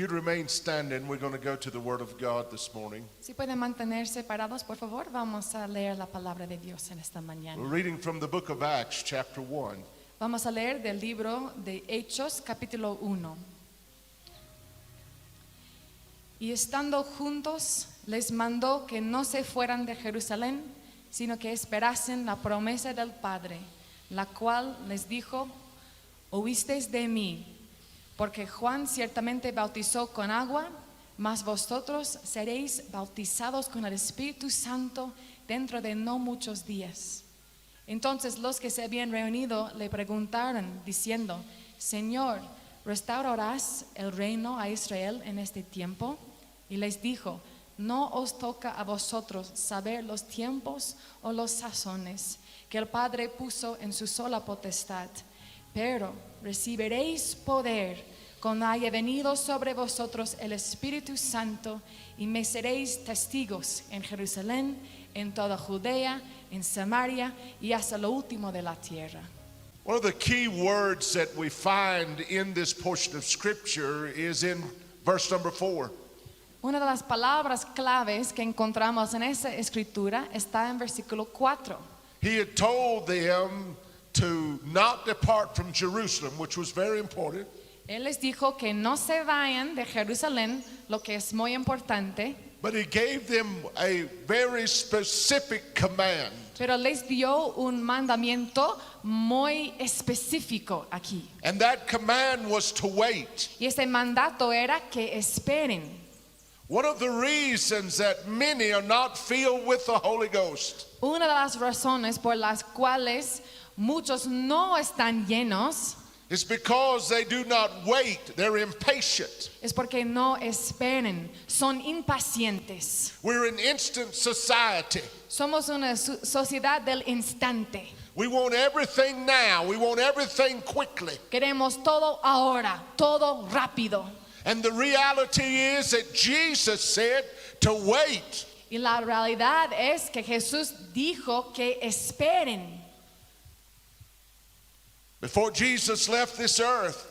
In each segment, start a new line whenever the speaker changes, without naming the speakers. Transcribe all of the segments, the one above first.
you'd remain standing, we're going to go to the Word of God this morning.
Si pueden mantenerse parados, por favor, vamos a leer la palabra de Dios en esta mañana.
We're reading from the book of Acts, chapter 1.
Vamos a leer del libro de Hechos, capítulo 1. Y estando juntos, les mandó que no se fueran de Jerusalén, sino que esperasen la promesa del Padre, la cual les dijo: oísteis de mí, porque Juan ciertamente bautizó con agua, mas vosotros seréis bautizados con el Espíritu Santo dentro de no muchos días. Entonces los que se habían reunido le preguntaron, diciendo: Señor, ¿restaurarás el reino a Israel en este tiempo? Y les dijo: no os toca a vosotros saber los tiempos o los sazones que el Padre puso en su sola potestad, pero recibiréis poder cuando haya venido sobre vosotros el Espíritu Santo, y me seréis testigos en Jerusalén, en toda Judea, en Samaria y hasta lo último de la tierra.
One of the key words that we find in this portion of Scripture is in verse number 4.
Una de las palabras claves que encontramos en esa escritura está en versículo 4.
He had told them to not depart from Jerusalem, which was very important.
Él les dijo que no se vayan de Jerusalén, lo que es muy importante,
But he gave them a very specific command.
pero les dio un mandamiento muy específico aquí.
And that command was to wait.
Y ese mandato era que esperen.
One of the reasons that many are not filled with the Holy Ghost
Una de las razones por las cuales muchos no están llenos
is because they do not wait. They're impatient.
es porque no esperen, son impacientes.
We're an instant society.
Somos una sociedad del instante.
We want everything now. We want everything quickly.
Queremos todo ahora, todo rápido.
And the reality is that Jesus said to wait.
Y la realidad es que Jesús dijo que esperen.
Before Jesus left this earth,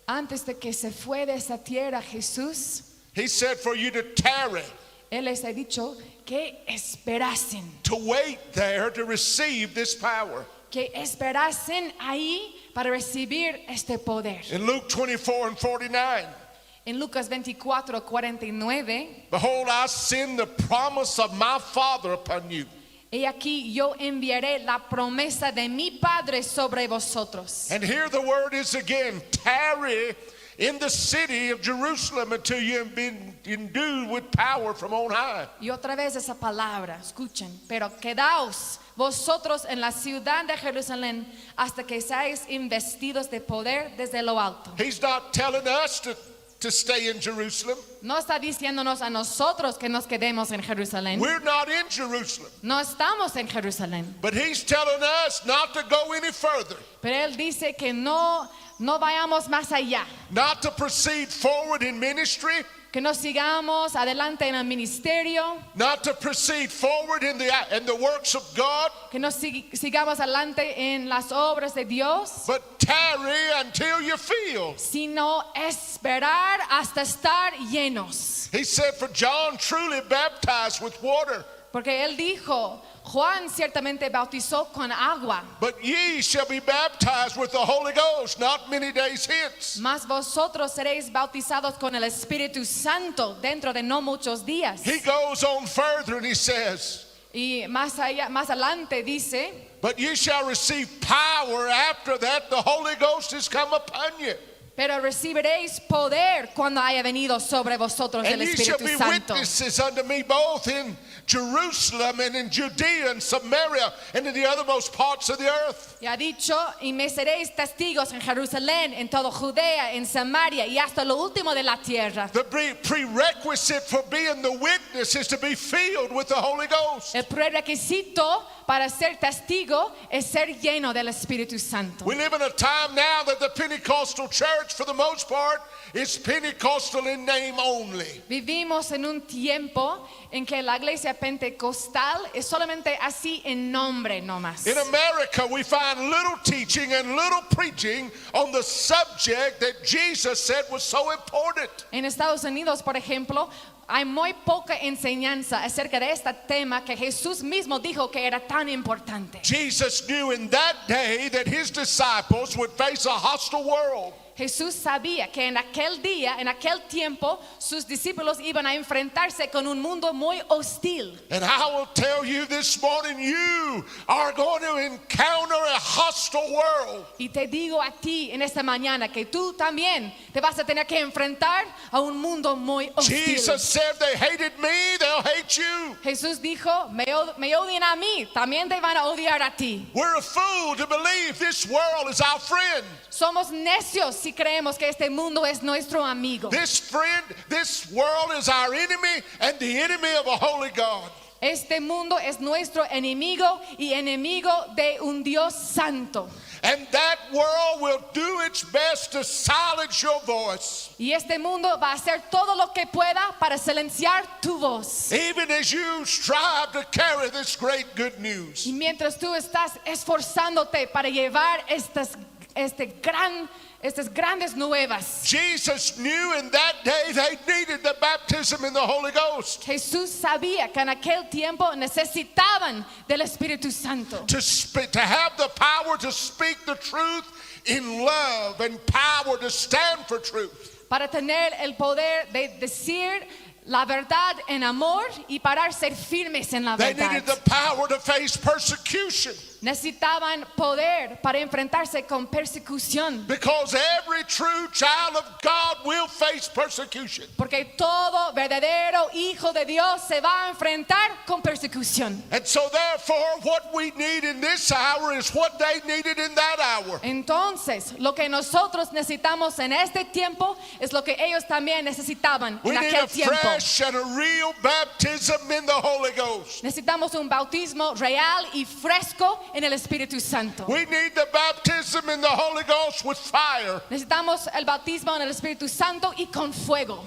Antes de que se fue de esta tierra Jesús,
he said for you to tarry,
Él les ha dicho que esperasen.
to wait there to receive this power.
Que esperasen ahí para recibir este poder.
In Luke 24 and 49,
En Lucas 24:49,
behold, I send the promise of my Father upon you.
he aquí yo enviaré la promesa de mi Padre sobre vosotros.
And here the word is again, tarry in the city of Jerusalem until you have been endued with power from on high.
Y otra vez esa palabra, escuchen, pero quedaos vosotros en la ciudad de Jerusalén hasta que seáis investidos de poder desde lo alto.
He's not telling us to stay in Jerusalem.
No está diciéndonos a nosotros que nos quedemos en Jerusalén.
We're not in Jerusalem.
No estamos en Jerusalén.
But he's telling us not to go any further,
Pero Él dice que no vayamos más allá.
not to proceed forward in ministry,
Que no sigamos adelante en el ministerio.
not to proceed forward in the works of God,
Que no sigamos adelante en las obras de Dios.
but tarry until you feel.
Sino esperar hasta estar llenos.
He said, for John truly baptized with water,
Porque Él dijo, Juan ciertamente bautizó con agua,
but ye shall be baptized with the Holy Ghost not many days hence.
mas vosotros seréis bautizados con el Espíritu Santo dentro de no muchos días.
He goes on further and he says,
Y más adelante dice,
but ye shall receive power after that the Holy Ghost is come upon you.
pero recibiréis poder cuando haya venido sobre vosotros el
And ye shall
Espíritu
be
Santo.
witnesses unto me both in Jerusalem and in Judea and Samaria and in the othermost parts of the earth.
Y ha dicho, y me seréis testigos en Jerusalén, en todo Judea, en Samaria y hasta lo último de la tierra.
The prerequisite for being the witness is to be filled with the Holy Ghost.
El prerequisito para ser testigo es ser lleno del Espíritu Santo.
We live in a time now that the Pentecostal church, for the most part, is Pentecostal in name only.
Vivimos en un tiempo en que la iglesia pentecostal es solamente así en nombre nomás.
In America, we find little teaching and little preaching on the subject that Jesus said was so important.
En Estados Unidos, por ejemplo, hay muy poca enseñanza acerca de este tema que Jesús mismo dijo que era tan importante.
Jesus knew in that day that his disciples would face a hostile world.
Jesús sabía que en aquel día, en aquel tiempo, sus discípulos iban a enfrentarse con un mundo muy hostil.
And I will tell you this morning, you are going to encounter a hostile world.
Y te digo a ti en esta mañana que tú también te vas a tener que enfrentar a un mundo muy hostil.
Jesus said, they hated me, they'll hate you.
Jesús dijo, me odian a mí, también te van a odiar a ti.
We're a fool to believe this world is our friend.
Somos necios si creemos que este mundo es nuestro amigo.
This world is our enemy and the enemy of a holy God.
Este mundo es nuestro enemigo y enemigo de un Dios santo.
And that world will do its best to silence your voice.
Y este mundo va a hacer todo lo que pueda para silenciar tu voz.
Even as you strive to carry this great good news.
Y mientras tú estás esforzándote para llevar estas grandes nuevas.
Jesus knew in that day they needed the baptism in the Holy Ghost.
Jesús sabía que en aquel tiempo necesitaban del Espíritu Santo.
To have the power to speak the truth in love and power to stand for truth.
Para tener el poder de decir la verdad en amor y para ser firmes en la
They
verdad.
needed the power to face persecution.
Necesitaban poder para enfrentarse con persecución.
Because every true child of God will face persecution.
Porque todo verdadero hijo de Dios se va a enfrentar con persecución.
And so therefore what we need in this hour is what they needed in that hour.
Entonces, lo que nosotros necesitamos en este tiempo es lo que ellos también necesitaban
We
en
need
aquel
a
tiempo.
fresh and a real baptism in the Holy Ghost.
Necesitamos un bautismo real y fresco en el Espíritu Santo.
We need the baptism in the Holy Ghost with fire.
Necesitamos el bautismo en el Espíritu Santo y con fuego.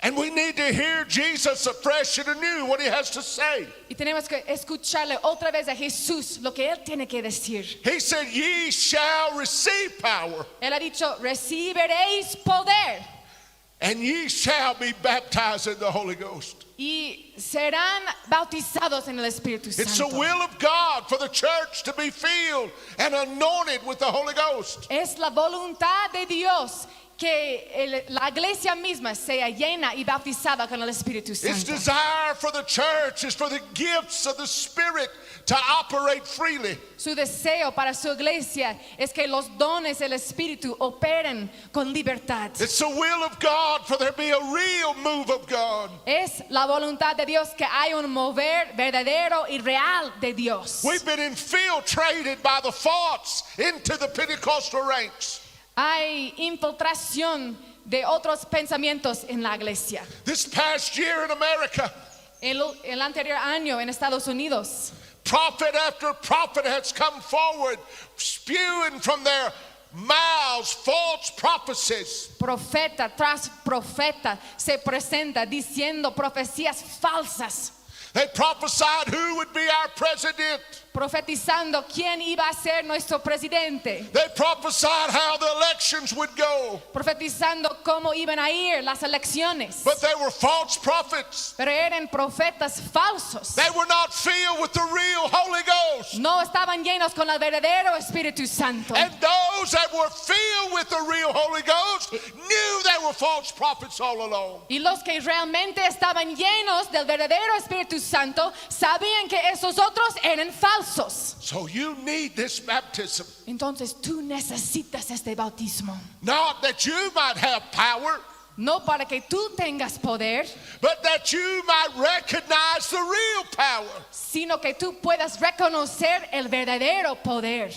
And we need to hear Jesus afresh and anew what he has to say.
Y tenemos que escucharle otra vez a Jesús lo que él tiene que decir.
He said, ye shall receive power,
Él ha dicho, recibiréis poder
and ye shall be baptized in the Holy Ghost.
y serán bautizados en el Espíritu
It's the
Santo.
will of God for the church to be filled and anointed with the Holy Ghost.
Es la voluntad de Dios que la iglesia misma sea llena y bautizada con el Espíritu
Its
Santo.
desire for the church is for the gifts of the Spirit to operate freely.
Su deseo para su iglesia es que los dones del Espíritu operen con libertad.
It's the will of God for there be a real move of God.
Es la voluntad de Dios que hay un mover verdadero y real de Dios.
We've been infiltrated by the thoughts into the Pentecostal ranks.
Hay infiltración de otros pensamientos en la iglesia.
This past year in America,
El anterior año en Estados Unidos,
prophet after prophet has come forward, spewing from their mouths false prophecies.
profeta tras profeta se presenta diciendo profecías falsas,
They prophesied who would be our president.
profetizando quién iba a ser nuestro presidente,
They prophesied how the elections would go.
profetizando cómo iban a ir las elecciones.
But they were false prophets.
Pero eran profetas falsos.
They were not filled with the real Holy Ghost.
No estaban llenos con el verdadero Espíritu Santo.
And those that were filled with the real Holy Ghost knew they were false prophets all along.
Y los que realmente estaban llenos del verdadero Espíritu Santo sabían que esos otros eran falsos.
So you need this baptism.
Entonces tú necesitas este bautismo.
Not that you might have power,
No para que tú tengas poder,
but that you might recognize the real power.
sino que tú puedas reconocer el verdadero poder.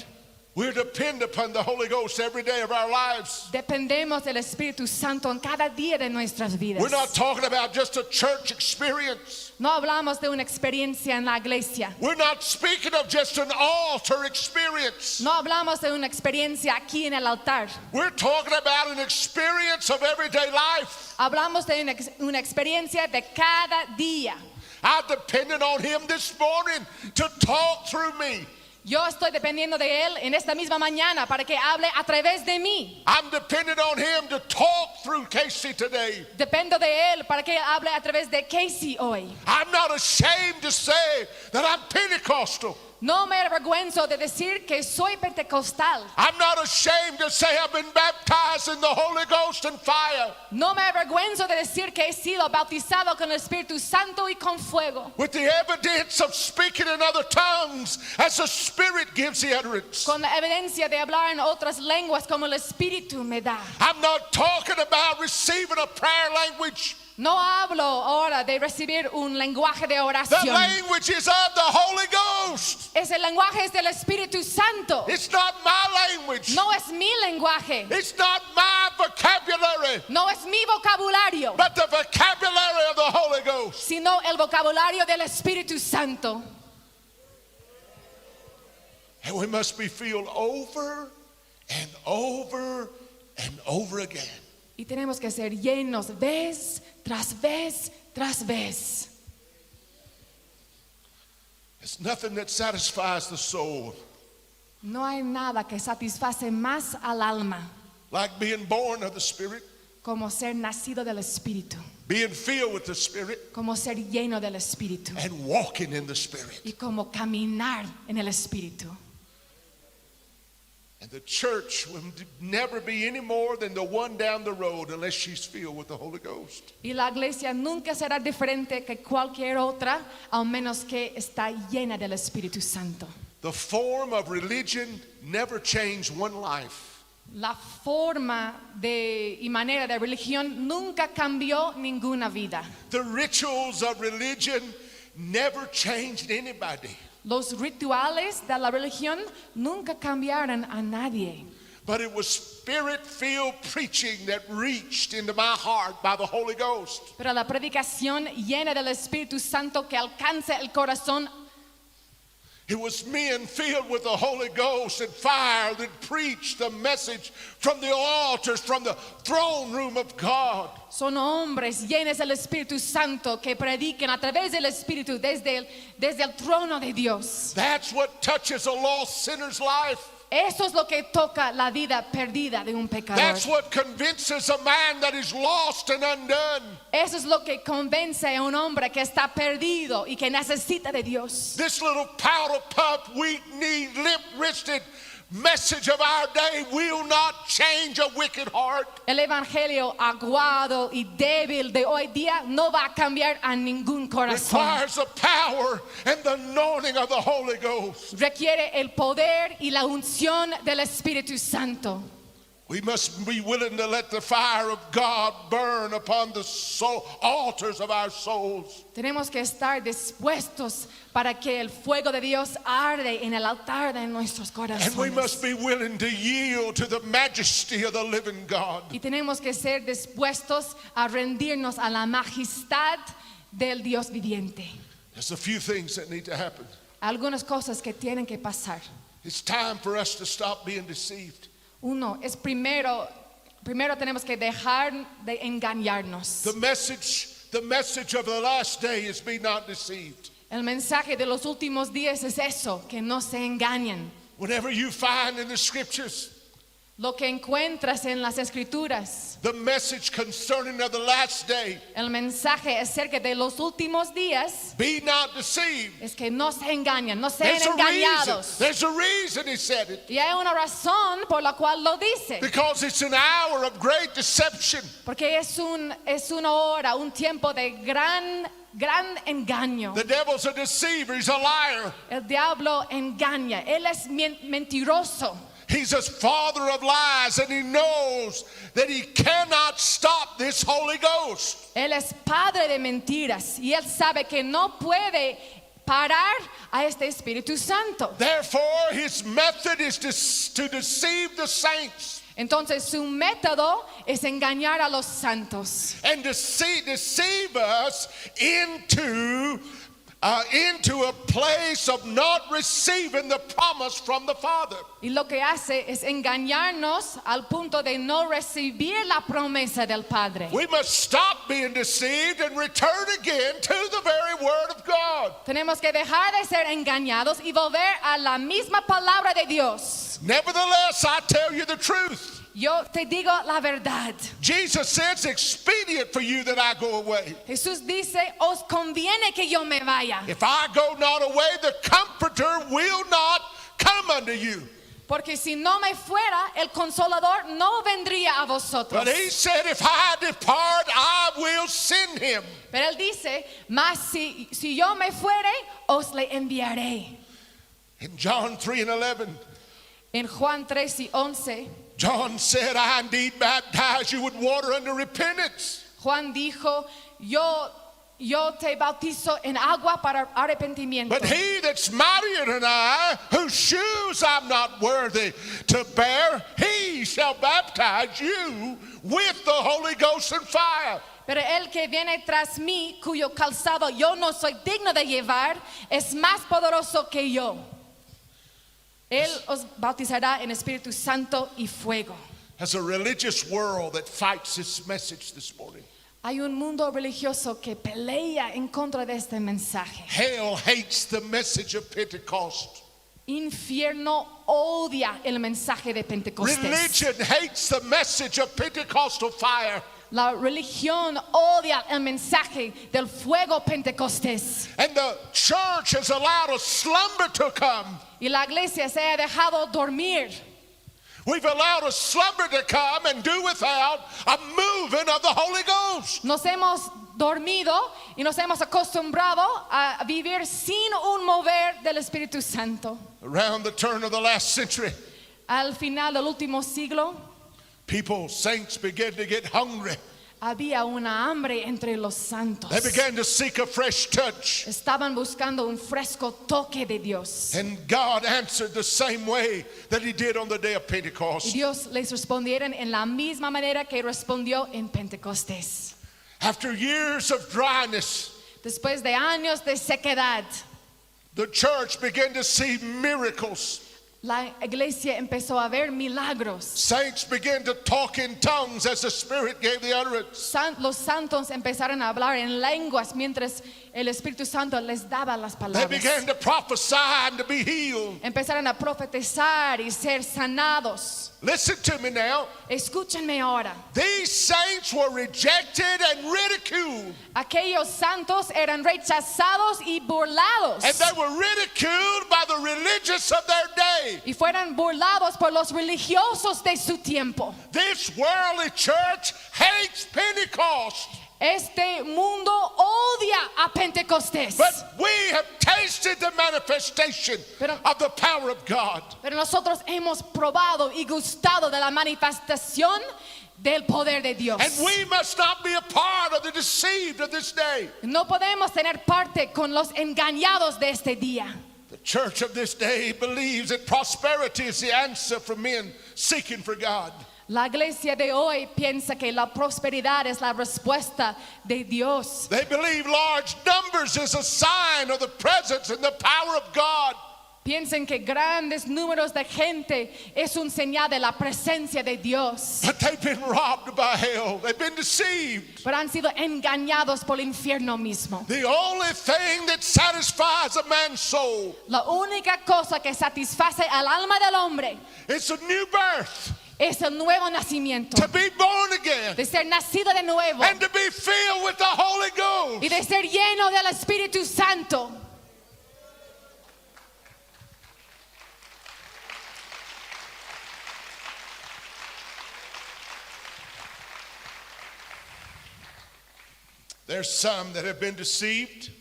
We're dependent upon the Holy Ghost every day of our lives.
Dependemos del Espíritu Santo en cada día de nuestras vidas.
We're not talking about just a church experience.
No hablamos de una experiencia en la iglesia.
We're not speaking of just an altar experience.
No hablamos de una experiencia aquí en el altar.
We're talking about an experience of everyday life.
Hablamos de una experiencia de cada día.
I depended on Him this morning to talk through me.
Yo estoy dependiendo de Él en esta misma mañana para que hable a través de mí.
I'm dependent on Him to talk through Casey today.
Dependo de Él para que hable a través de Casey hoy.
I'm not ashamed to say that I'm Pentecostal.
No me avergüenzo de decir que soy pentecostal.
I'm not ashamed to say I've been baptized in the Holy Ghost and fire.
No me avergüenzo de decir que he sido bautizado con el Espíritu Santo y con fuego.
With the evidence of speaking in other tongues as the Spirit gives the utterance.
Con la evidencia de hablar en otras lenguas como el Espíritu me da.
I'm not talking about receiving a prayer language.
No hablo ahora de recibir un lenguaje de
The
oración.
language is of the Holy Ghost.
Ese lenguaje es del Espíritu Santo.
It's not my language.
No es mi lenguaje.
It's not my vocabulary,
No es mi vocabulario,
but the vocabulary of the Holy Ghost.
sino el vocabulario del Espíritu Santo.
And we must be filled over and over and over again.
Y tenemos que ser llenos vez tras vez tras vez.
There's nothing that satisfies the soul
No hay nada que satisface más al alma
like being born of the Spirit,
como ser nacido del Espíritu,
being filled with the Spirit,
como ser lleno del Espíritu
and walking in the Spirit.
y como caminar en el Espíritu.
And the church will never be any more than the one down the road unless she's filled with the Holy Ghost.
Y la iglesia nunca será diferente que cualquier otra, al menos que está llena del Espíritu Santo.
The form of religion never changed one life.
La forma y manera de religión nunca cambió ninguna vida.
The rituals of religion never changed anybody.
Los rituales de la religión nunca cambiaron a nadie.
But it was Spirit-filled preaching that reached into my heart by the Holy Ghost.
Pero la predicación llena del Espíritu Santo que alcanza el corazón,
It was men filled with the Holy Ghost and fire that preached the message from the altars, from the throne room of God.
son hombres llenos del Espíritu Santo que predican a través del Espíritu desde el trono de Dios.
That's what touches a lost sinner's life.
Eso es lo que toca la vida perdida de un pecador.
That's what convinces a man that is lost and undone.
Eso es lo que convence a un hombre que está perdido y que necesita de Dios.
This little powder puff, weak-kneed, limp-wristed message of our day will not change a wicked heart.
El evangelio aguado y débil de hoy día no va a cambiar a ningún corazón.
Requires the power and the anointing of the Holy Ghost.
Requiere el poder y la unción del Espíritu Santo.
We must be willing to let the fire of God burn upon the altars of our souls.
Tenemos que estar dispuestos para que el fuego de Dios arde en el altar de nuestros
And we must
corazones.
be willing to yield to the majesty of the living God.
Y tenemos que ser dispuestos a rendirnos a la majestad del Dios viviente.
There's a few things that need to happen.
Algunas cosas que tienen que pasar.
It's time for us to stop being deceived.
Uno es primero tenemos que dejar de engañarnos.
The message of the last day is be not deceived.
El mensaje de los últimos días es eso, que no se engañen.
Whenever you find in the scriptures
Lo que encuentras en las escrituras,
the message concerning of the last day,
el mensaje acerca de los últimos días,
be not deceived.
es que no se engañan, no sean
There's a reason.
engañados.
There's a reason he said it.
Y hay una razón por la cual lo dice.
Because it's an hour of great deception.
Porque es una hora, un tiempo de gran engaño.
The devil's a deceiver. He's a liar.
El diablo engaña, él es mentiroso.
He's a father of lies, and he knows that he cannot stop this Holy Ghost.
Él es padre de mentiras y él sabe que no puede parar a este Espíritu Santo.
Therefore, his method is to deceive the saints
Entonces su método es engañar a los santos
and deceive us into a place of not receiving the promise from the Father.
y lo que hace es engañarnos al punto de no recibir la promesa del Padre.
We must stop being deceived and return again to the very Word of God.
Tenemos que dejar de ser engañados y volver a la misma palabra de Dios.
Nevertheless, I tell you the truth.
Yo te digo la verdad.
Jesus said it's expedient for you that I go away.
Jesús dice, os conviene que yo me vaya,
If I go not away, the Comforter will not come unto you.
porque si no me fuera, el Consolador no vendría a vosotros.
But he said, if I depart, I will send him.
Pero él dice, mas si yo me fuere, os le enviaré.
In John 3:11,
En Juan 3:11,
John said, I indeed baptize you with water unto repentance.
Juan dijo, yo te bautizo en agua para arrepentimiento.
But he that's mightier than I, whose shoes I'm not worthy to bear, he shall baptize you with the Holy Ghost and fire.
Pero el que viene tras mí, cuyo calzado yo no soy digno de llevar, es más poderoso que yo. Él os bautizará en Espíritu Santo y fuego.
There's a religious world that fights this message this morning.
Hay un mundo religioso que pelea en contra de este mensaje.
Hell hates the message of Pentecost.
Infierno odia el mensaje de Pentecostés.
Religion hates the message of Pentecostal fire.
La religión odia el mensaje del fuego Pentecostés.
And the church has allowed a slumber to come.
Y la iglesia se ha dejado dormir.
We've allowed a slumber to come and do without a moving of the Holy Ghost.
Nos hemos dormido y nos hemos acostumbrado a vivir sin un mover del Espíritu Santo.
Around the turn of the last century,
Al final del último siglo,
saints began to get hungry.
había una hambre entre los santos.
They began to seek a fresh touch.
Estaban buscando un fresco toque de Dios.
And God answered the same way that he did on the day of
Y
Pentecost.
Dios les respondieron en la misma manera que respondió en Pentecostés.
After years of dryness,
Después de años de sequedad,
the church began to see miracles.
la iglesia empezó a ver milagros.
Saints began to talk in tongues as the Spirit gave the utterance.
Los santos empezaron a hablar en lenguas mientras el Espíritu Santo les daba las
They
palabras.
began to prophesy and to be healed.
Empezaron a profetizar y ser sanados.
Listen to me now.
Escúchenme ahora.
These saints were rejected and ridiculed.
Aquellos santos eran rechazados y burlados.
And they were ridiculed by the religious of their day.
Y fueron burlados por los religiosos de su tiempo.
This worldly church hates Pentecost.
Este mundo odia a Pentecostés.
But we have tasted the manifestation of the power of God.
Pero nosotros hemos probado y gustado de la manifestación del poder de Dios.
And we must not be a part of the deceived of this day.
No podemos tener parte con los engañados de este día.
The church of this day believes that prosperity is the answer for men seeking for God.
La iglesia de hoy piensa que la prosperidad es la respuesta de Dios.
They believe large numbers is a sign of the presence and the power of God.
Piensan que grandes números de gente es un señal de la presencia de Dios.
But they've been robbed by hell. They've been deceived.
Pero han sido engañados por el infierno mismo.
The only thing that satisfies a man's soul
La única cosa que satisface al alma del hombre
is a new birth,
es el nuevo nacimiento.
to be born again,
De ser nacido de nuevo
and to be filled with the Holy Ghost.
y de ser lleno del Espíritu Santo.
There's some that have been deceived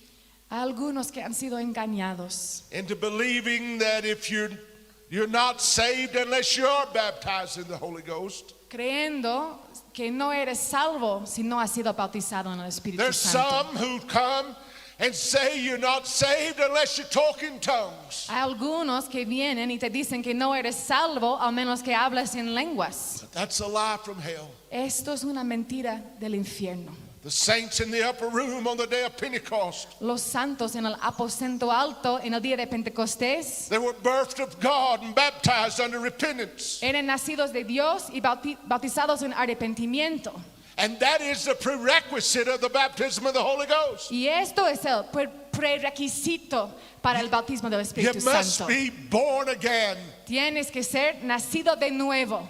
Algunos que han sido engañados
into believing that if you're not saved unless you're baptized in the Holy Ghost.
creyendo que no eres salvo si no has sido bautizado en el Espíritu
There's
Santo.
some who come and say you're not saved unless you talk in tongues.
Hay algunos que vienen y te dicen que no eres salvo a menos que hables en lenguas.
But that's a lie from hell.
Esto es una mentira del infierno.
The saints in the upper room on the day of Pentecost,
Los santos en el aposento alto en el día de Pentecostés
they were birthed of God and baptized under repentance.
eran nacidos de Dios y bautizados en arrepentimiento.
And that is the prerequisite of the baptism of the Holy Ghost.
Y esto es el prerequisito para el bautismo del
You
Espíritu
must
Santo.
be born again.
Tienes que ser nacido de nuevo.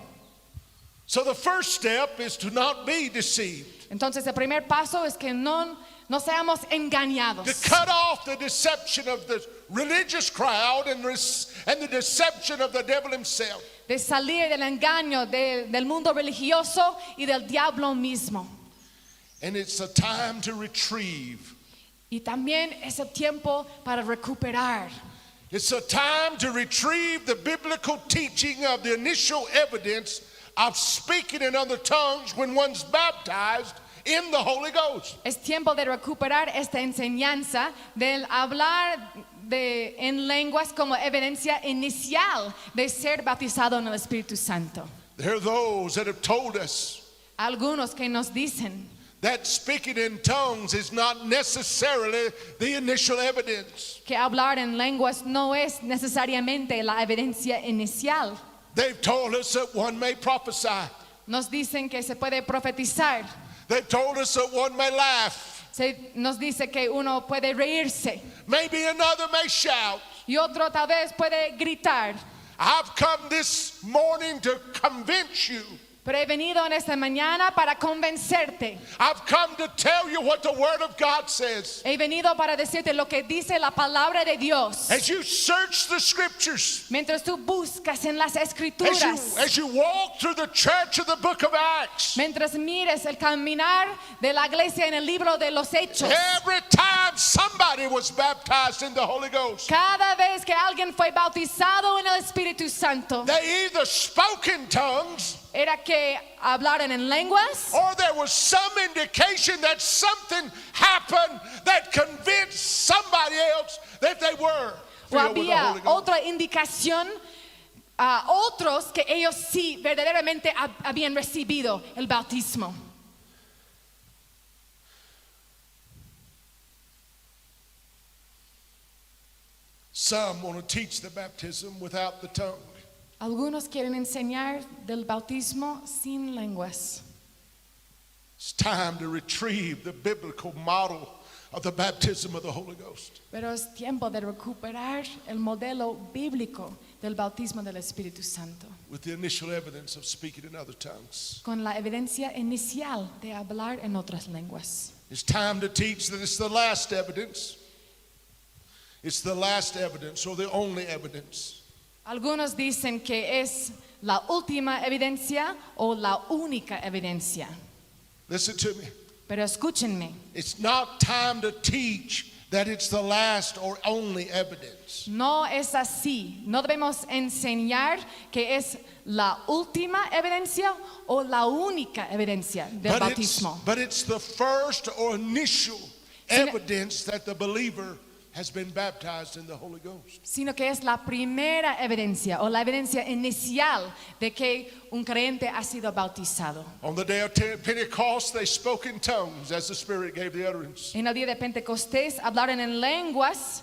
So the first step is to not be deceived.
Entonces el primer paso es que no seamos
To
engañados.
cut off the deception of the religious crowd and the deception of the devil himself.
De salir del engaño del mundo religioso y del diablo mismo.
And it's a time to retrieve.
Y también es el tiempo para recuperar.
It's a time to retrieve the biblical teaching of the initial evidence of speaking in other tongues when one's baptized in the Holy Ghost.
Es tiempo de recuperar esta enseñanza del hablar en lenguas como evidencia inicial de ser bautizado en el Espíritu Santo.
There are those that have told us
Algunos que nos dicen
that speaking in tongues is not necessarily the initial evidence.
que hablar en lenguas no es necesariamente la evidencia inicial.
They've told us that one may prophesy.
Nos dicen que se puede profetizar.
They've told us that one may laugh.
Nos dice que uno puede reírse
Maybe another may shout.
y otro tal vez puede gritar.
I've come this morning to convince you.
Pero he venido en esta mañana para convencerte.
I've come to tell you what the Word of God says.
He venido para decirte lo que dice la palabra de Dios.
As you search the Scriptures,
Mientras tú buscas en las escrituras,
as you walk through the church of the book of Acts,
mientras mires el caminar de la iglesia en el libro de los Hechos,
every time somebody was baptized in the Holy Ghost,
cada vez que alguien fue bautizado en el Espíritu Santo,
they either spoke in tongues
era que hablaran en lenguas
or there was some indication that something happened that convinced somebody else that they were
o
filled with the
había
Holy Ghost.
otra indicación a otros que ellos sí verdaderamente habían recibido el bautismo.
Some want to teach the baptism without the tongue.
Algunos quieren enseñar del bautismo sin lenguas.
It's time to retrieve the biblical model of the baptism of the Holy Ghost.
Pero es tiempo de recuperar el modelo bíblico del bautismo del Espíritu Santo,
With the initial evidence of speaking in other tongues.
con la evidencia inicial de hablar en otras lenguas.
It's time to teach that it's the last evidence. It's the last evidence or the only evidence.
Algunos dicen que es la última evidencia o la única evidencia.
Listen to me.
Pero escúchenme,
It's not time to teach that it's the last or only evidence.
no es así. No debemos enseñar que es la última evidencia o la única evidencia del bautismo.
But it's the first or initial
Sino-
evidence that the believer has been baptized in the Holy Ghost.
Sino que es la primera evidencia o la evidencia inicial de que un creyente ha sido bautizado.
On the day of Pentecost, they spoke in tongues as the Spirit gave the utterance.
En el día de Pentecostés hablaron en lenguas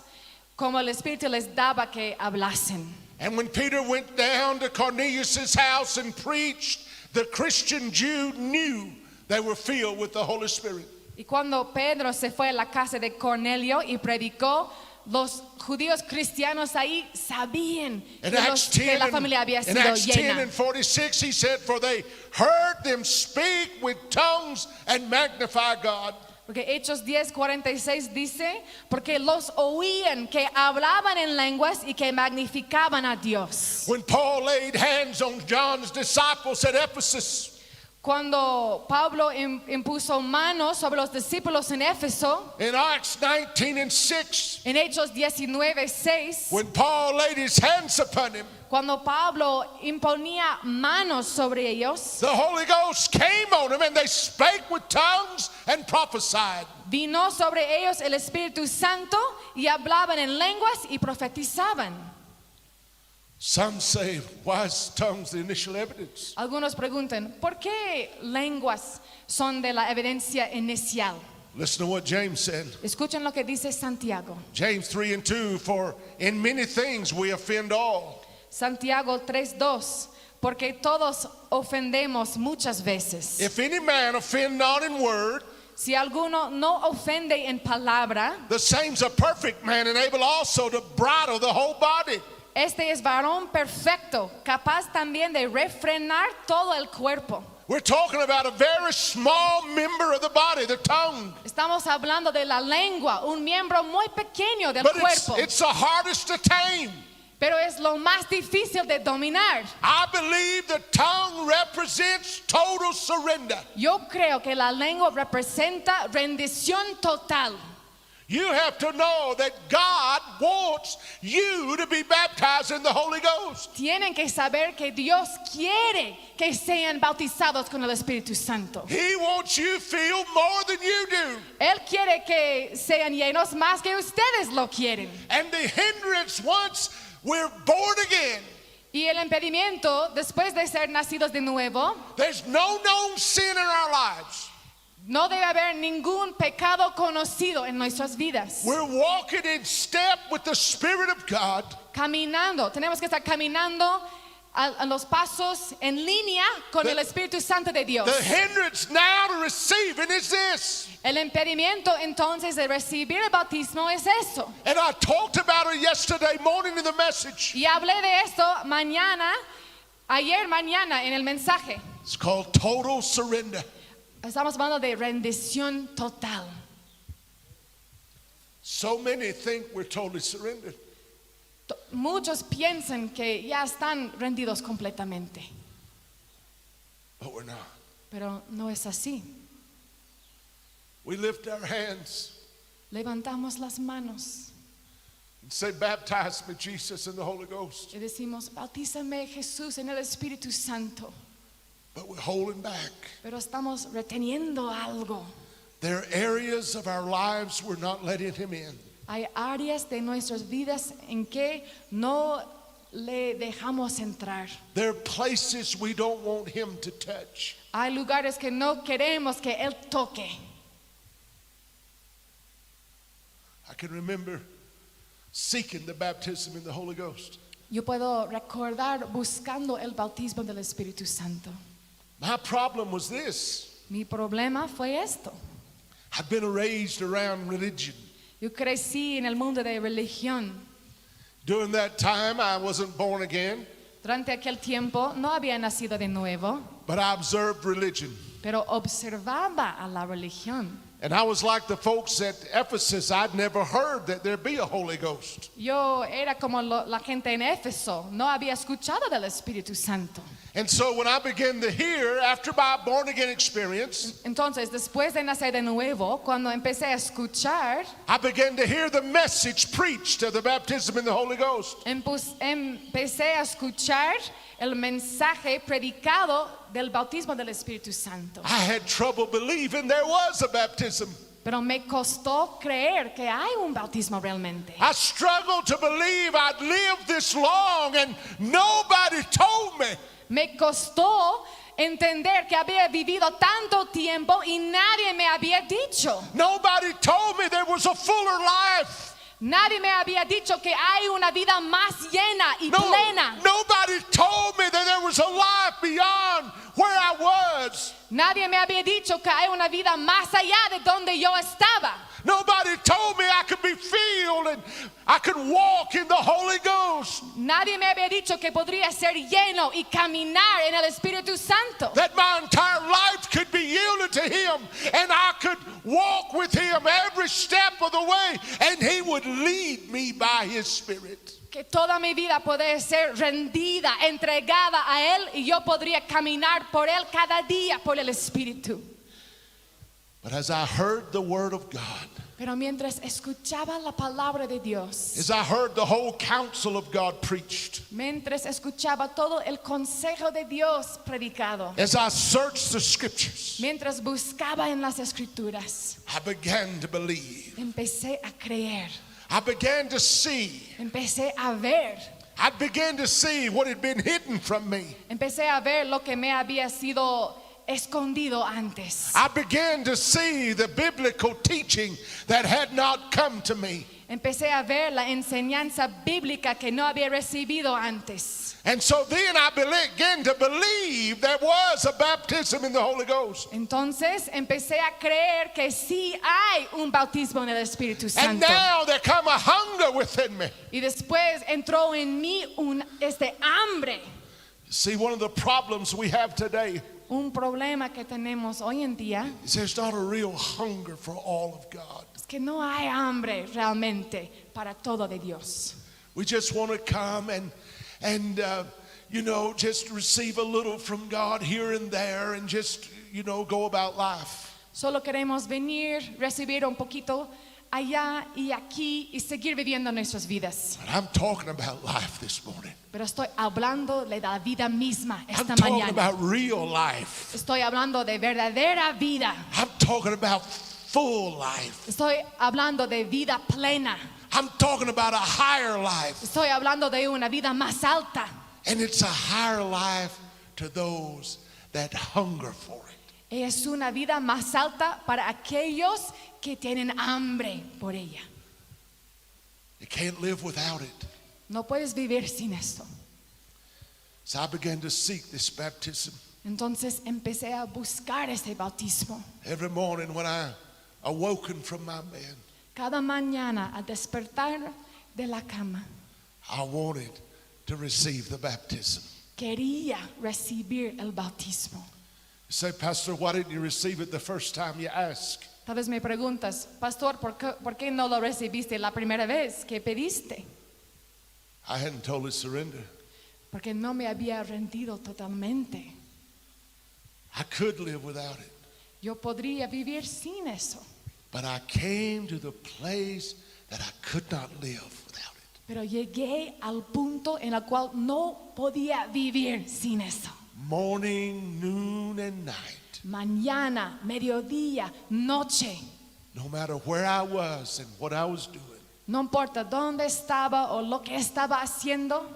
como el Espíritu les daba que hablasen.
And when Peter went down to Cornelius' house and preached, the Christian Jew knew they were filled with the Holy Spirit.
Y cuando Pedro se fue a la casa de Cornelio y predicó, los judíos cristianos ahí sabían
In
que,
Acts 10,
que la familia había
in
sido
Acts 10
llena.
and 46, he said, for they heard them speak with tongues and magnify God.
Porque Hechos 10:46 dice, porque los oían que hablaban en lenguas y que magnificaban a Dios.
When Paul laid hands on John's disciples at Ephesus,
Cuando Pablo impuso manos sobre los discípulos en Éfeso,
in Acts 19 and 6,
en Hechos 19:6,
when Paul laid his hands upon him,
cuando Pablo imponía manos sobre ellos,
the Holy Ghost came on them and they spake with tongues and prophesied.
vino sobre ellos el Espíritu Santo y hablaban en lenguas y profetizaban.
Some say, why is tongues the initial evidence?
Algunos preguntan, ¿por qué lenguas son de la evidencia inicial?
Listen to what James said.
Escuchen lo que dice Santiago.
James 3:2, for in many things we offend all.
Santiago 3:2, porque todos ofendemos muchas veces.
If any man offend not in word,
Si alguno no ofende en palabra,
the same's a perfect man and able also to bridle the whole body.
este es varón perfecto, capaz también de refrenar todo el cuerpo.
We're talking about a very small member of the body, the tongue.
Estamos hablando de la lengua, un miembro muy pequeño del
But
cuerpo,
it's the hardest to tame.
pero es lo más difícil de dominar.
I believe the tongue represents total surrender.
Yo creo que la lengua representa rendición total.
You have to know that God wants you to be baptized in the Holy Ghost.
Tienen que saber que Dios quiere que sean bautizados con el Espíritu Santo.
He wants you to feel more than you do.
Él quiere que sean llenos más que ustedes lo quieren.
And the hindrance once we're born again,
Y el impedimento, después de ser nacidos de nuevo,
there's no known sin in our lives.
no debe haber ningún pecado conocido en nuestras vidas.
We're walking in step with the Spirit of God.
Caminando, tenemos que estar caminando a los pasos en línea con el Espíritu Santo de Dios.
The hindrance now to receiving is this.
El impedimento entonces de recibir el bautismo es eso.
And I talked about it yesterday morning in the message.
Y hablé de esto ayer mañana en el mensaje.
It's called total surrender.
Estamos hablando de rendición total.
So many think we're totally surrendered.
Muchos piensan que ya están rendidos completamente,
But we're not.
pero no es así.
We lift our hands
Levantamos las manos
and say, baptize me, Jesus, in the Holy Ghost.
y decimos, bautízame Jesús en el Espíritu Santo,
But we're holding back.
pero estamos reteniendo algo.
There are areas of our lives we're not letting Him in.
Hay áreas de nuestras vidas en que no le dejamos entrar.
There are places we don't want Him to touch.
Hay lugares que no queremos que Él toque.
I can remember seeking the baptism in the Holy Ghost.
Yo puedo recordar buscando el bautismo del Espíritu Santo.
My problem was this.
Mi problema fue esto.
I've been raised around religion.
Yo crecí en el mundo de religión.
During that time, I wasn't born again,
Durante aquel tiempo no había nacido de nuevo,
but I observed religion.
pero observaba a la religión.
And I was like the folks at Ephesus. I'd never heard that there'd be a Holy Ghost.
Yo era como la gente en Éfeso, no había escuchado del Espíritu Santo.
And so when I began to hear, after my born again experience,
Entonces, después de nacer de nuevo, cuando empecé a escuchar,
I began to hear the message preached of the baptism in the Holy Ghost.
empecé a escuchar el mensaje predicado del bautismo del Espíritu Santo.
I had trouble believing there was a baptism.
Pero me costó creer que hay un bautismo realmente.
I struggled to believe I'd lived this long and nobody told me.
Me costó entender que había vivido tanto tiempo y nadie me había dicho.
Nobody told me there was a fuller life.
Nadie me había dicho que hay una vida más llena y plena.
Nobody told me that there was a life beyond where I was.
Nadie me había dicho que hay una vida más allá de donde yo estaba.
Nobody told me I could be filled and I could walk in the Holy Ghost.
Nadie me había dicho que podría ser lleno y caminar en el Espíritu Santo.
That my entire life could be yielded to Him and I could walk with Him every step of the way and He would lead me by His Spirit.
Que toda mi vida podría ser rendida, entregada a Él y yo podría caminar por Él cada día por el Espíritu.
But as I heard the Word of God,
Pero mientras escuchaba la palabra de Dios,
as I heard the whole counsel of God preached,
mientras escuchaba todo el consejo de Dios predicado,
as I searched the scriptures,
mientras buscaba en las escrituras,
I began to believe.
empecé a creer,
I began to see.
empecé a ver,
I began to see what had been hidden from me.
empecé a ver lo que me había sido escondido antes.
I began to see the biblical teaching that had not come to me.
Empecé a ver la enseñanza bíblica que no había recibido antes.
And so then I began to believe there was a baptism in the Holy Ghost.
Entonces empecé a creer que sí hay un bautismo en el Espíritu
And
Santo.
now there come a hunger within me.
Y después entró en mí hambre.
See, one of the problems we have today
Un problema que tenemos hoy en día
is there's not a real hunger for all of God.
es que no hay hambre realmente para todo de Dios.
We just want to come and just receive a little from God here and there and just, go about life.
Solo queremos venir, recibir un poquito allá y aquí y seguir viviendo nuestras vidas.
But I'm talking about life this morning.
Pero estoy hablando de la vida misma
I'm
esta
talking
mañana.
about real life.
Estoy hablando de verdadera vida.
I'm talking about full life.
Estoy hablando de vida plena.
I'm talking about a higher life.
Estoy hablando de una vida más alta.
And it's a higher life to those that hunger for it.
Es una vida más alta para aquellos que tienen hambre por ella.
You can't live without it.
No puedes vivir sin esto.
So I began to seek this baptism.
Entonces empecé a buscar ese bautismo.
Every morning when I awoken from my bed,
Cada mañana al despertar de la cama,
I wanted to receive the baptism.
quería recibir el bautismo.
You say, Pastor, why didn't you receive it the first time you asked?
Tal vez me preguntas, Pastor, ¿por qué no lo recibiste la primera vez que pediste?
I hadn't totally surrendered.
Porque no me había rendido totalmente.
I could live without it.
Yo podría vivir sin eso.
But I came to the place that I could not live without it.
Pero llegué al punto en el cual no podía vivir sin eso.
Morning, noon, and night.
Mañana, mediodía, noche.
No matter where I was and what I was doing,
No importa dónde estaba o lo que estaba haciendo,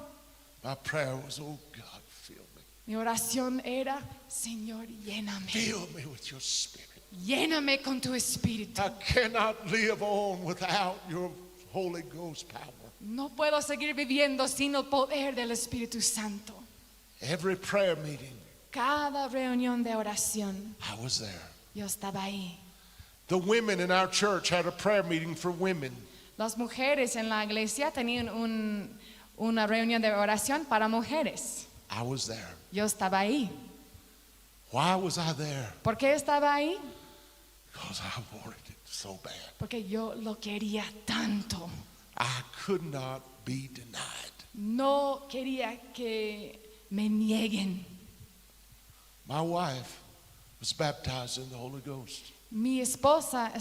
my prayer was, oh God, fill me.
mi oración era, Señor, lléname.
Fill me with your spirit.
Lléname con tu espíritu.
I cannot live on without your Holy Ghost power.
No puedo seguir viviendo sin el poder del Espíritu Santo.
Every prayer meeting,
Cada reunión de oración,
I was there.
yo estaba ahí.
The women in our church had a prayer meeting for women.
Las mujeres en la iglesia tenían una reunión de oración para mujeres.
I was there.
Yo estaba ahí.
Why was I there?
¿Por qué estaba ahí?
Because I wanted it so bad.
Porque yo lo quería tanto.
I could not be denied.
No quería que me nieguen.
My wife was baptized in the Holy Ghost
Mi esposa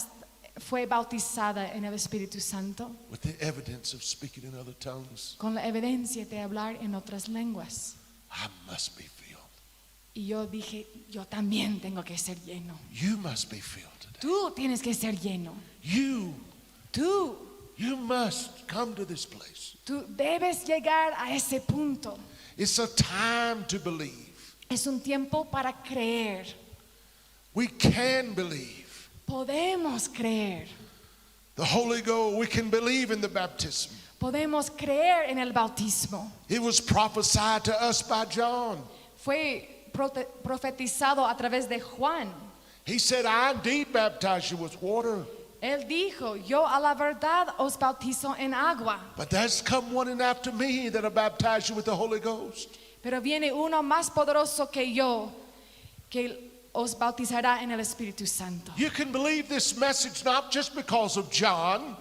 fue bautizada en el Espíritu Santo
with the evidence of speaking in other tongues.
con la evidencia de hablar en otras lenguas.
I must be filled.
Y yo dije, yo también tengo que ser lleno.
You must be filled today.
Tú tienes que ser lleno.
You must come to this place.
Tú debes llegar a ese punto.
It's a time to believe.
Es un tiempo para creer.
We can believe.
Podemos creer.
The Holy Ghost, we can believe in the baptism.
Podemos creer en el bautismo.
It was prophesied to us by John.
Fue profetizado a través de Juan.
He said, I indeed baptize you with water,
Él dijo, yo a la verdad os bautizo en agua,
but there's come one in after me that'll baptize you with the Holy Ghost.
pero viene uno más poderoso que yo, que os bautizará en el Espíritu Santo.
You can believe this message not just because of John,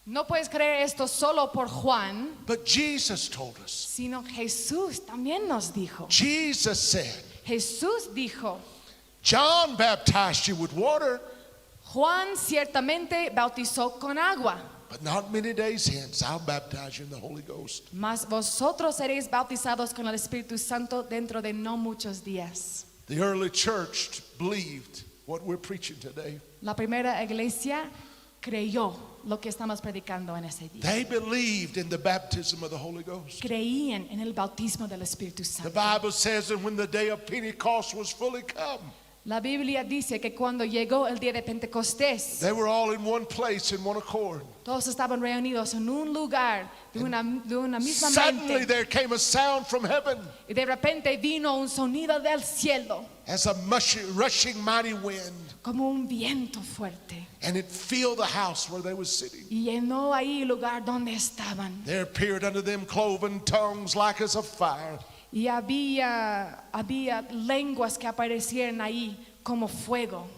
No puedes creer esto solo por Juan,
but Jesus told us.
sino Jesús también nos dijo.
Jesus said,
Jesús dijo,
John baptized you with water,
Juan ciertamente bautizó con agua,
but not many days hence I'll baptize you in the Holy Ghost.
mas vosotros seréis bautizados con el Espíritu Santo dentro de no muchos días.
The early church believed what we're preaching today.
La primera iglesia creyó lo que estamos predicando en ese día.
They believed in the baptism of the Holy Ghost.
Creían en el bautismo del Espíritu
The
Santo.
Bible says that when the day of Pentecost was fully come,
La Biblia dice que cuando llegó el día de Pentecostés,
they were all in one place in one accord.
todos estaban reunidos en un lugar de una misma
Suddenly
mente.
there came a sound from heaven
Y de repente vino un sonido del cielo,
as a rushing mighty wind,
como un viento fuerte.
and it filled the house where they were sitting.
Y llenó ahí el lugar donde estaban.
There appeared unto them cloven tongues like as of fire,
Y había lenguas que aparecieron ahí como fuego.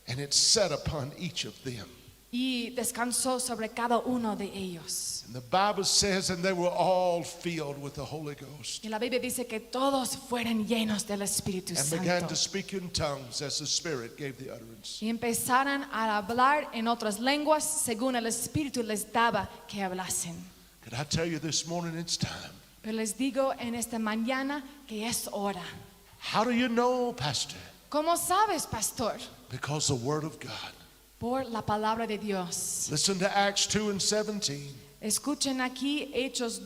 and it sat upon each of them.
Y descansó sobre cada uno de ellos.
And the Bible says, and they were all filled with the Holy Ghost,
Y la Biblia dice que todos fueron llenos del Espíritu
and began
Santo.
to speak in tongues as the Spirit gave the utterance.
Y empezaron a hablar en otras lenguas según el Espíritu les daba que hablasen.
Could I tell you this morning it's time?
Pero les digo en esta mañana que es hora.
How do you know, Pastor?
¿Cómo sabes, pastor?
Because the Word of God.
Por la palabra de Dios.
Listen to Acts 2:17.
Escuchen aquí Hechos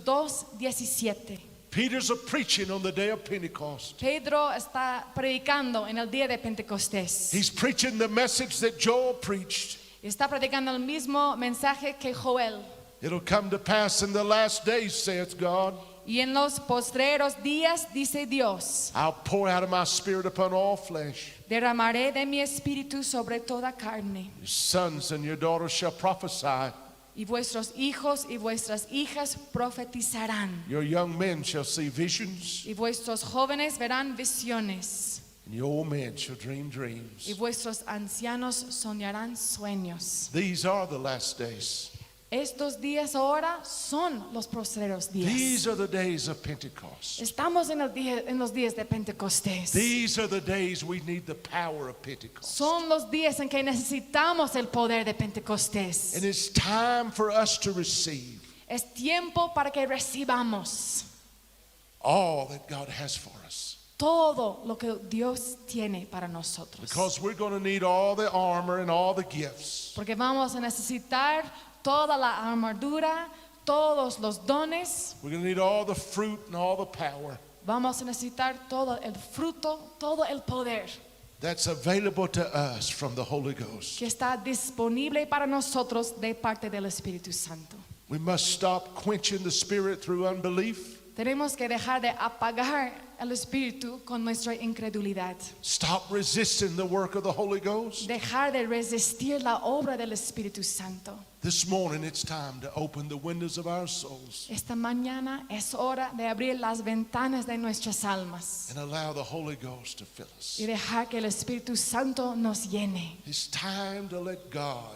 2:17.
Peter's a preaching on the day of Pentecost.
Pedro está predicando en el día de Pentecostés.
He's preaching the message that Joel preached.
Está predicando el mismo mensaje que Joel.
It'll come to pass in the last days, saith God.
Y en los postreros días, dice Dios,
I'll pour out of my Spirit upon all flesh.
derramaré de mi espíritu sobre toda carne.
Your sons and your daughters shall prophesy.
Y vuestros hijos y vuestras hijas profetizarán.
Your young men shall see visions,
Y vuestros jóvenes verán visiones.
and your old men shall dream dreams.
Y vuestros ancianos soñarán sueños.
These are the last days.
Estos días ahora son los postreros días.
These are the days of Pentecost.
Estamos en los días de Pentecostés.
These are the days we need the power of Pentecost.
Son los días en que necesitamos el poder de Pentecostés.
And it's time for us to receive
Es tiempo para que recibamos
all that God has for us.
todo lo que Dios tiene para nosotros.
Because we're going to need all the armor and all the gifts.
Porque vamos a necesitar toda la armadura, todos los dones.
We're going to need all the fruit and all the power
Vamos a necesitar todo el fruto, todo el poder
that's available to us from the Holy Ghost.
que está disponible para nosotros de parte del Espíritu Santo.
We must stop quenching the Spirit through unbelief.
Tenemos que dejar de apagar el Espíritu con nuestra incredulidad.
Stop resisting the work of the Holy Ghost.
Dejar de resistir la obra del Espíritu Santo.
This morning it's time to open the windows of our souls
Esta mañana es hora de abrir las ventanas de nuestras almas
and allow the Holy Ghost to fill us.
y dejar que el Espíritu Santo nos llene.
It's time to let God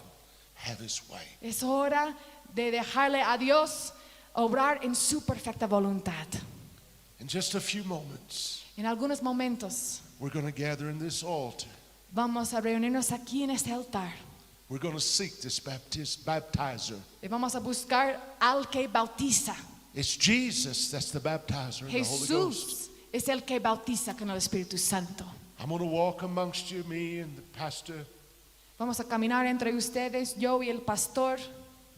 have His way.
Es hora de dejarle a Dios obrar en su perfecta voluntad.
In just a few moments,
En algunos momentos
we're going to gather in this altar.
vamos a reunirnos aquí en este altar
We're going to seek this baptizer.
y vamos a buscar al que bautiza.
It's Jesus that's the baptizer in the Holy Ghost.
Jesús es el que bautiza con el Espíritu Santo.
I'm going to walk amongst you, me and the pastor.
Vamos a caminar entre ustedes, yo y el pastor,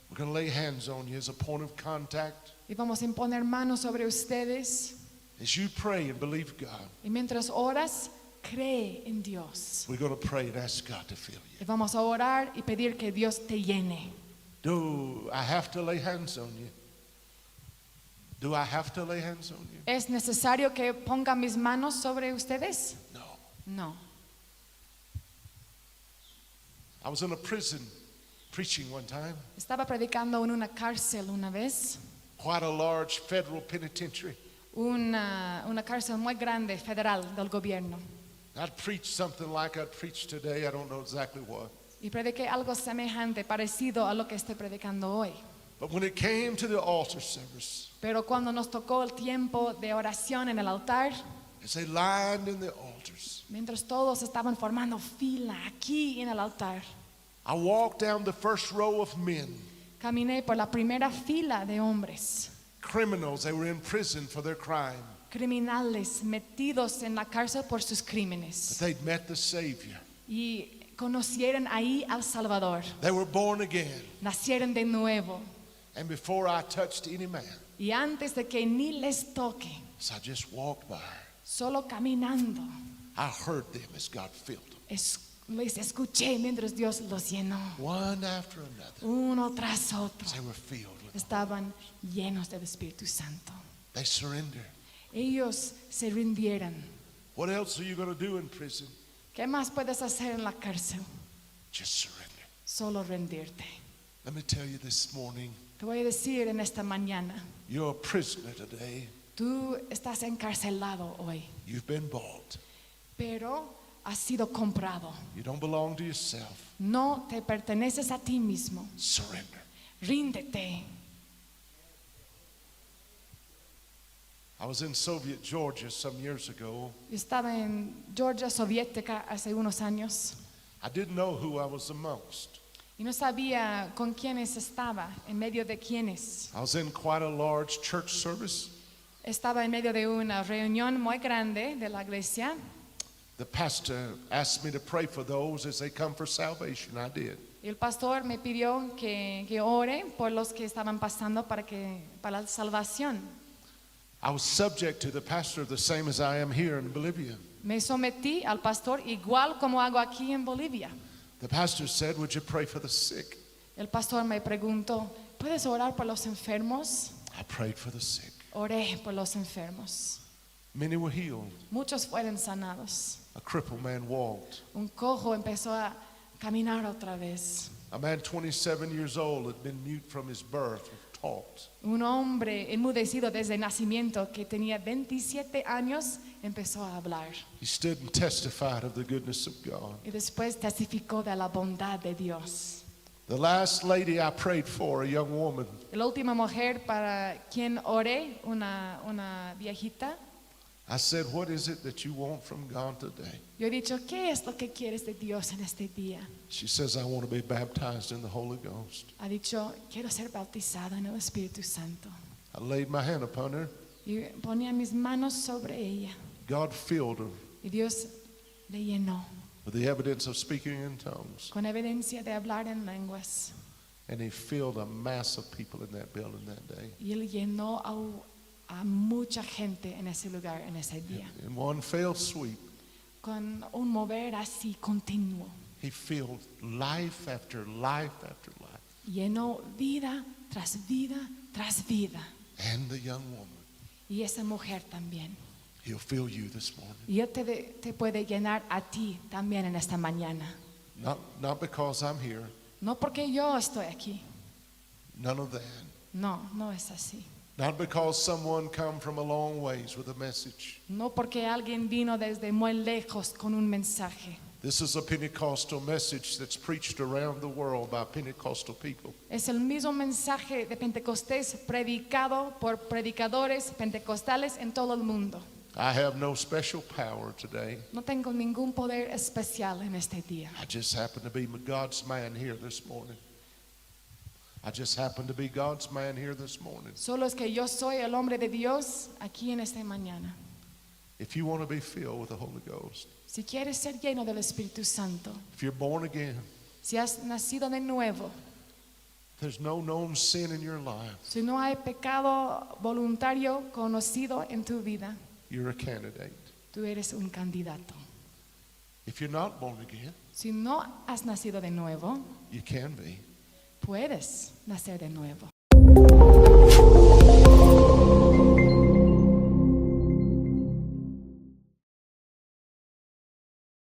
We're going to lay hands on you as a point of contact.
y vamos a imponer manos sobre ustedes.
As you pray and believe God,
Y mientras oras, cree en Dios.
we're going to pray and ask God to fill you.
Y vamos a orar y pedir que Dios te llene.
Do I have to lay hands on you? Do I have to lay hands on you?
¿Es necesario que ponga mis manos sobre ustedes?
No.
No.
I was in a prison preaching one time,
Estaba predicando en una cárcel una vez,
quite a large federal penitentiary.
una cárcel muy grande federal del gobierno.
I'd preached something like I'd preached today. I don't know exactly what.
Y prediqué algo semejante, parecido a lo que estoy predicando hoy.
But when it came to the altar service,
Pero cuando nos tocó el tiempo de oración en el altar,
as they lined in the altars,
mientras todos estaban formando fila aquí en el altar,
I walked down the first row of men,
Caminé por la primera fila de hombres,
criminals. They were in prison for their crime.
criminales metidos en la cárcel por sus
But
crímenes.
they'd met the Savior.
Y conocieron ahí al Salvador.
They were born again.
Nacieron de nuevo.
And before I touched any man,
Y antes de que ni les toque,
as I just walked by,
solo caminando,
I heard them as God filled them.
les escuché mientras Dios los llenó.
One after another,
Uno tras otro.
they were filled with.
Estaban llenos del Espíritu Santo.
They surrendered.
Ellos se rindieron.
What else are you going to do in prison?
¿Qué más puedes hacer en la cárcel?
Just surrender.
Solo rendirte.
Let me tell you this morning,
Te voy a decir en esta mañana,
you're a prisoner today.
tú estás encarcelado hoy,
You've been bought.
pero has sido comprado.
You don't belong to yourself.
No te perteneces a ti mismo.
Surrender.
Ríndete.
I was in Soviet Georgia some years ago.
Yo estaba en Georgia soviética hace unos años
I didn't know who I was amongst.
y no sabía con quiénes estaba, en medio de quiénes.
I was in quite a large church service.
Estaba en medio de una reunión muy grande de la iglesia.
The pastor asked me to pray for those as they come for salvation. I did.
Y el pastor me pidió que ore por los que estaban pasando para la salvación.
I was subject to the pastor the same as I am here in Bolivia.
Me sometí al pastor igual como hago aquí en Bolivia.
The pastor said, "Would you pray for the sick?"
El pastor me preguntó, ¿puedes orar por los enfermos?
I prayed for the sick.
Oré por los enfermos.
Many were healed.
Muchos fueron sanados.
A crippled man walked.
Un cojo empezó a caminar otra vez.
A man 27 years old had been mute from his birth and talked.
Un hombre enmudecido desde nacimiento que tenía 27 años empezó a hablar.
He stood and testified of the goodness of God.
Y después testificó de la bondad de Dios.
The last lady I prayed for, a young woman,
La última mujer para quien oré, una viejita,
I said, "What is it that you want from God today?"
yo he dicho, ¿qué es lo que quieres de Dios en este día?
She says, "I want to be baptized in the Holy Ghost."
Ha dicho, quiero ser bautizada en el Espíritu Santo.
I laid my hand upon her.
Y ponía mis manos sobre ella.
God filled her
Y Dios le llenó
with the evidence of speaking in tongues.
con evidencia de hablar en lenguas.
And he filled a mass of people in that building that day.
Y él llenó a mucha gente en ese lugar, en ese día.
In one fell sweep,
Con un mover así continuo.
he filled life after life after life.
Llenó vida tras vida tras vida.
And the young woman,
Y esa mujer también.
he'll fill you this morning.
Y Él te puede llenar a ti también en esta mañana.
Not because I'm here,
No porque yo estoy aquí.
none of that.
No, no es así.
Not because someone come from a long ways with a message.
No porque alguien vino desde muy lejos con un mensaje.
This is a Pentecostal message that's preached around the world by Pentecostal people.
Es el mismo mensaje de Pentecostés predicado por predicadores pentecostales en todo el mundo.
I have no special power today.
No tengo ningún poder especial en este día.
I just happen to be God's man here this morning. I just happen to be God's man here this morning.
Solo es que yo soy el hombre de Dios aquí en esta mañana.
If you want to be filled with the Holy Ghost,
Si quieres ser lleno del Espíritu Santo,
if you're born again,
si has nacido de nuevo,
there's no known sin in your life,
si no hay pecado voluntario conocido en tu vida,
you're a candidate.
tú eres un candidato.
If you're not born again,
Si no has nacido de nuevo,
you can be.
puedes nacer de nuevo.